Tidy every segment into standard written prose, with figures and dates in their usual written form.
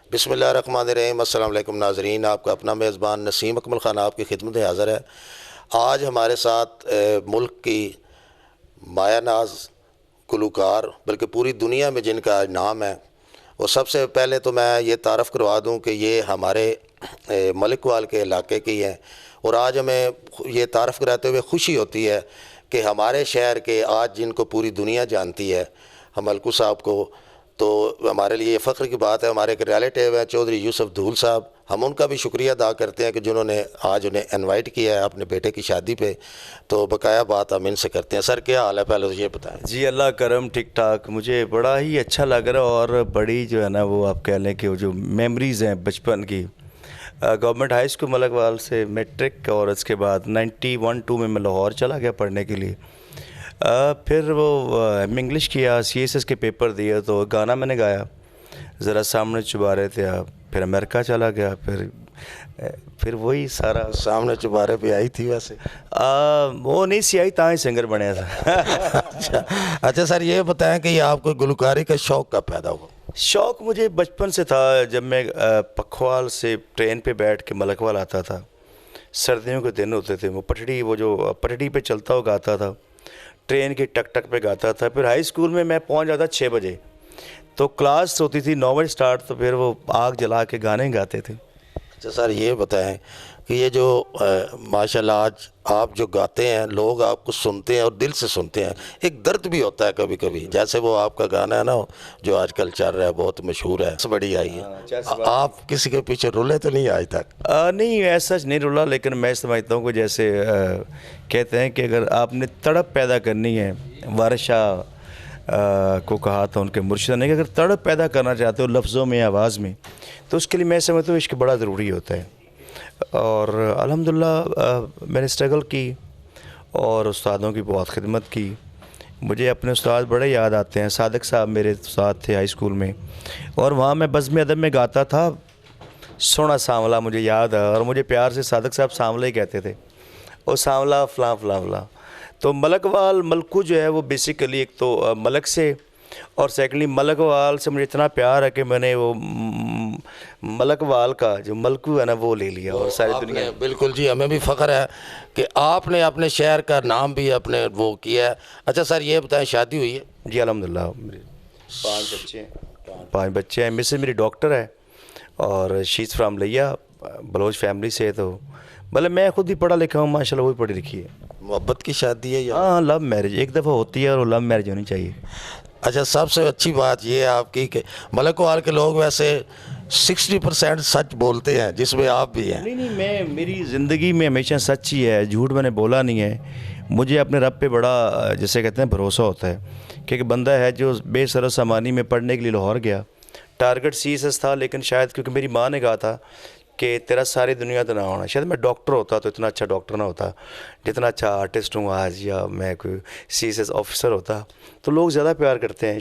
बिस्मिल्लाहिर्रहमानिर्रहीम। अस्सलाम वालेकुम नाज़रीन, आपका अपना मेज़बान नसीम अकमल ख़ान आपकी खिदमत में हाज़िर है। आज हमारे साथ मुल्क की माया नाज गलूकार, बल्कि पूरी दुनिया में जिनका आज नाम है, और सबसे पहले तो मैं ये तारफ़ करवा दूँ कि ये हमारे मलकवाल के इलाके की हैं। और आज हमें ये तारफ़ कराते हुए खुशी होती है कि हमारे शहर के आज जिनको पूरी दुनिया जानती है, हम मलकू साहब को, तो हमारे लिए फ़ख्र की बात है। हमारे एक रिलेटिव हैं चौधरी यूसुफ धूल साहब, हम उनका भी शुक्रिया अदा करते हैं कि जिन्होंने आज उन्हें इनवाइट किया है अपने बेटे की शादी पे। तो बकाया बात हम इनसे करते हैं। सर क्या हाल है, पहले तो ये बताएं। जी अल्लाह करम, ठीक ठाक। मुझे बड़ा ही अच्छा लग रहा है और बड़ी जो है ना वो आप कह लें कि वो जो मेमोरीज़ हैं बचपन की। गवर्नमेंट हाई स्कूल मलकवाल से मैट्रिक और उसके बाद 91-2 में मैं लाहौर चला गया पढ़ने के लिए। फिर वो इंग्लिश किया, CSS के पेपर दिए, तो गाना मैंने गाया, ज़रा सामने चुबारे थे आप। फिर अमेरिका चला गया, फिर वही सारा सामने चुबारे पे आई थी वैसे वो नहीं सी आई, तां ही सिंगर बने था। अच्छा सर ये बताएं कि ये आपको गुलकारी का शौक़ कब पैदा हुआ? शौक़ मुझे बचपन से था। जब मैं पखवाल से ट्रेन पे बैठ के मलकवाल आता था, सर्दियों के दिन होते थे, वो पटड़ी, वो जो पटड़ी पे चलता हुआ गाता था, ट्रेन की टक टक पे गाता था। फिर हाई स्कूल में मैं पहुंच जाता 6 बजे, तो क्लास होती थी 9 बजे स्टार्ट, तो फिर वो आग जला के गाने गाते थे। अच्छा सर ये बताएं कि ये जो माशाल्लाह आज आप जो गाते हैं, लोग आपको सुनते हैं और दिल से सुनते हैं, एक दर्द भी होता है कभी कभी, जैसे वो आपका गाना है ना जो आजकल चल रहा है, बहुत मशहूर है, बड़ी आई है। आप किसी के पीछे रुले तो नहीं आज तक? नहीं ऐसा नहीं रुला, लेकिन मैं समझता हूँ कि जैसे कहते हैं कि अगर आपने तड़प पैदा करनी है, वारशा को कहा था उनके मुर्शिद ने कि अगर तड़प पैदा करना चाहते हो लफ्ज़ों में, आवाज़ में, तो उसके लिए मैं समझता हूँ इश्क बड़ा ज़रूरी होता है। और अल्हम्दुलिल्लाह मैंने स्ट्रगल की और उस्तादों की बहुत खिदमत की। मुझे अपने उस्ताद बड़े याद आते हैं। सादिक साहब मेरे उस्ताद थे हाई स्कूल में, और वहाँ मैं बज़्म अदब में गाता था सोना सांवला, मुझे याद है। और मुझे प्यार से सादिक साहब सांवला ही कहते थे, और सांवला फ़लाँ फ़लाँ फ़लाँ। तो मलकवाल, मलकू जो है वो बेसिकली एक तो मलक से, और सेकेंडली मलकवाल से मुझे इतना प्यार है कि मैंने वो मलकवाल का जो मलकू है ना वो ले लिया, और सारी दुनिया। बिल्कुल जी, हमें भी फ़ख्र है कि आपने अपने शहर का नाम भी अपने वो किया है। अच्छा सर ये बताएं, शादी हुई है? जी अल्हम्दुलिल्लाह, मेरे 5 बच्चे हैं। 5 बच्चे हैं। मिसेस मेरी डॉक्टर है और शी इज़ फ्राम लिया, बलोच फैमिली से। तो मतलब मैं खुद भी पढ़ा लिखा हूँ माशाल्लाह, वो भी पढ़ी लिखी है। मोहब्बत की शादी है या? हाँ, लव मैरिज एक दफ़ा होती है, और लव मैरिज होनी चाहिए। अच्छा, सबसे अच्छी बात ये है आपकी कि मलकवाल के लोग वैसे 60% सच बोलते हैं, जिसमें आप भी हैं। नहीं, मेरी ज़िंदगी में हमेशा सच ही है, झूठ मैंने बोला नहीं है। मुझे अपने रब पे बड़ा, जैसे कहते हैं, भरोसा होता है कि एक बंदा है जो बेसर सामानी में पढ़ने के लिए लाहौर गया। टारगेट CSS था, लेकिन शायद क्योंकि मेरी माँ ने कहा था कि तेरा सारी दुनिया तो ना होना, शायद मैं डॉक्टर होता तो इतना अच्छा डॉक्टर ना होता जितना अच्छा आर्टिस्ट हूँ आज, या मैं कोई CSS ऑफिसर होता। तो लोग ज़्यादा प्यार करते हैं।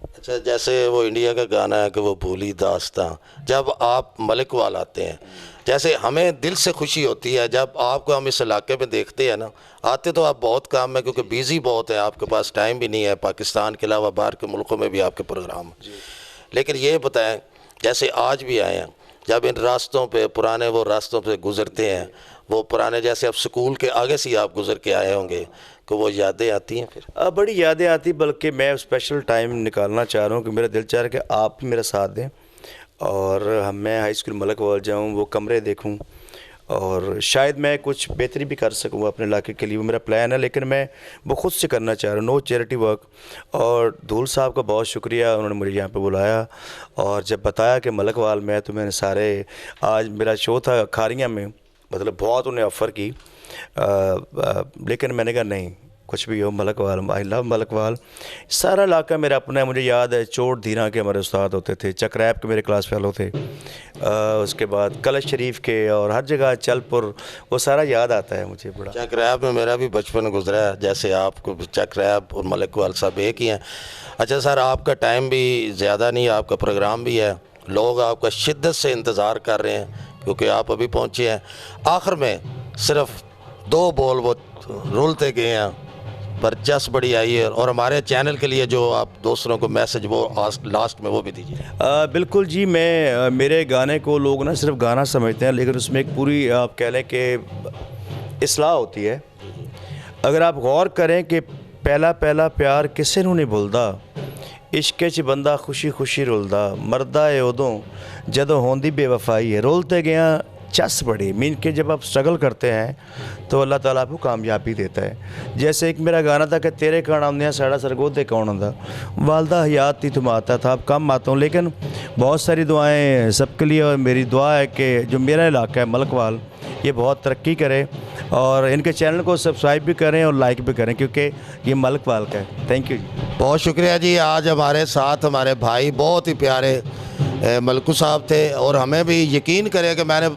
अच्छा, जैसे वो इंडिया का गाना है कि वो भूली दास्तां, जब आप मलकवाल आते हैं, जैसे हमें दिल से खुशी होती है जब आपको हम इस इलाके में देखते हैं ना। आते तो आप बहुत काम है क्योंकि बिज़ी बहुत है, आपके पास टाइम भी नहीं है, पाकिस्तान के अलावा बाहर के मुल्कों में भी आपके प्रोग्राम हैं। लेकिन ये बताएं, जैसे आज भी आए हैं, जब इन रास्तों पे, पुराने वो रास्तों पे गुज़रते हैं, वो पुराने जैसे अब स्कूल के आगे से ही आप गुज़र के आए होंगे, कि वो यादें आती हैं फिर? बड़ी यादें आती, बल्कि मैं स्पेशल टाइम निकालना चाह रहा हूँ कि मेरा दिल चाह रहा है कि आप भी मेरा साथ दें, और मैं हाई स्कूल मलकवाल जाऊँ, वो कमरे देखूँ, और शायद मैं कुछ बेहतरी भी कर सकूँ अपने इलाके के लिए। वो मेरा प्लान है, लेकिन मैं वो खुद से करना चाह रहा हूँ, नो चैरिटी वर्क। और धूल साहब का बहुत शुक्रिया, उन्होंने मुझे यहाँ पे बुलाया, और जब बताया कि मलकवाल में, तो मैंने सारे, आज मेरा शो था खारियाँ में, मतलब बहुत उन्हें ऑफ़र की, लेकिन मैंने कहा नहीं, कुछ भी हो मलकवाल, आई लव मलकवाल। सारा इलाका मेरा अपना है। मुझे याद है चोट धीरा के हमारे उस्ताद होते थे, चक्रैप के मेरे क्लास फेलो थे, उसके बाद कलश शरीफ के, और हर जगह चलपुर, वो सारा याद आता है मुझे बड़ा। चक्रैप में मेरा भी बचपन गुजरा है, जैसे आपको चक्रैप और मलकवाल सब एक ही हैं। अच्छा सर, आपका टाइम भी ज़्यादा नहीं, आपका प्रोग्राम भी है, लोग आपका शिद्दत से इंतज़ार कर रहे हैं क्योंकि आप अभी पहुँचे हैं। आखिर में सिर्फ 2 बोल वो रुलते गए हैं, पर जस बड़ी आई है। और हमारे चैनल के लिए जो आप दूसरों को मैसेज वो लास्ट में वो भी दीजिए। बिल्कुल जी, मैं मेरे गाने को लोग ना सिर्फ गाना समझते हैं, लेकिन उसमें एक पूरी आप कह लें कि इस्लाह होती है। अगर आप गौर करें कि पहला पहला प्यार किसे नूं नहीं भुलदा, इश्के च बंदा खुशी खुशी रुलदा, मरदा है उदों जदों होंदी बेवफाई है, रुलते गया चस बड़ी। मीन के जब आप स्ट्रगल करते हैं तो अल्लाह ताला आपको कामयाबी देता है। जैसे एक मेरा गाना था कि तेरे कण आंदियां साड़ा सरगोदे कौन आंदा, वालदा हयात थी तुम आता था, अब कम आता हूँ। लेकिन बहुत सारी दुआएं सबके लिए, और मेरी दुआ है कि जो मेरा इलाका है मलकवाल, ये बहुत तरक्की करे और इनके चैनल को सब्सक्राइब भी करें और लाइक भी करें, क्योंकि ये मलकवाल का है। थैंक यू जी। बहुत शुक्रिया जी। आज हमारे साथ हमारे भाई बहुत ही प्यारे मलकू साहब थे, और हमें भी यकीन करें कि मैंने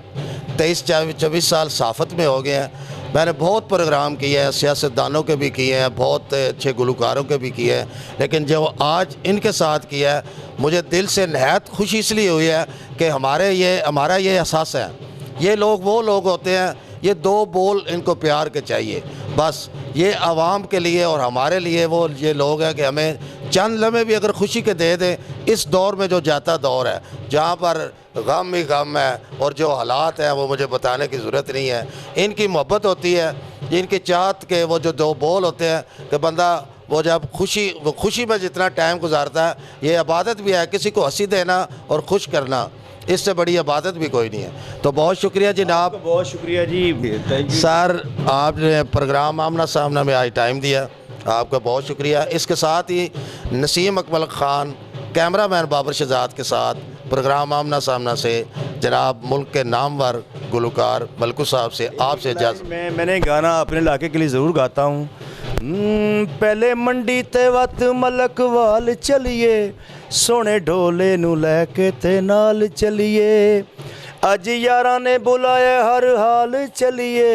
23-24 साल साफत में हो गए हैं। मैंने बहुत प्रोग्राम किए हैं, सियासतदानों के भी किए हैं, बहुत अच्छे गुलकारों के भी किए हैं, लेकिन जो आज इनके साथ किया है मुझे दिल से नहायत खुशी इसलिए हुई है कि हमारा ये एहसास है, ये लोग वो लोग होते हैं, ये दो बोल इनको प्यार के चाहिए बस। ये आवाम के लिए और हमारे लिए वो ये लोग हैं कि हमें चंद लम्हे भी अगर खुशी के दे दें, इस दौर में जो जाता दौर है जहाँ पर गम ही गम है और जो हालात हैं वो मुझे बताने की ज़रूरत नहीं है। इनकी मोहब्बत होती है, इनकी चाहत के वो जो दो बोल होते हैं कि बंदा वो जब खुशी में जितना टाइम गुजारता है, ये इबादत भी है, किसी को हंसी देना और खुश करना, इससे बड़ी इबादत भी कोई नहीं है। तो बहुत शुक्रिया जनाब। बहुत शुक्रिया जी सर, आपने प्रोग्राम आमना-सामना में आज टाइम दिया, आपका बहुत शुक्रिया। इसके साथ ही नसीम अकमल ख़ान, कैमरामैन बाबर शहजाद के साथ प्रोग्राम आमना-सामना से जनाब मुल्क के नामवर गुलकार मलकू साहब से आपसे इजाज़त। मैंने गाना अपने इलाके के लिए ज़रूर गाता हूँ। पहले मंडी ते वत मलकवाल चलिए, सोने ढोले नू लैके ते नाल चलिए, अज यारां ने बुलाया हर हाल चलिए,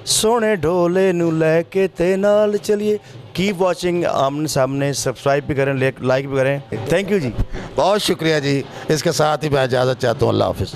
सोने ढोले नू लैके ते नाल चलिए। कीप वॉचिंग आमने सामने, सब्सक्राइब भी करें, लाइक भी करें। थैंक यू जी। बहुत शुक्रिया जी। इसके साथ ही मैं इजाज़त चाहता हूँ। अल्लाह हाफ़िज़।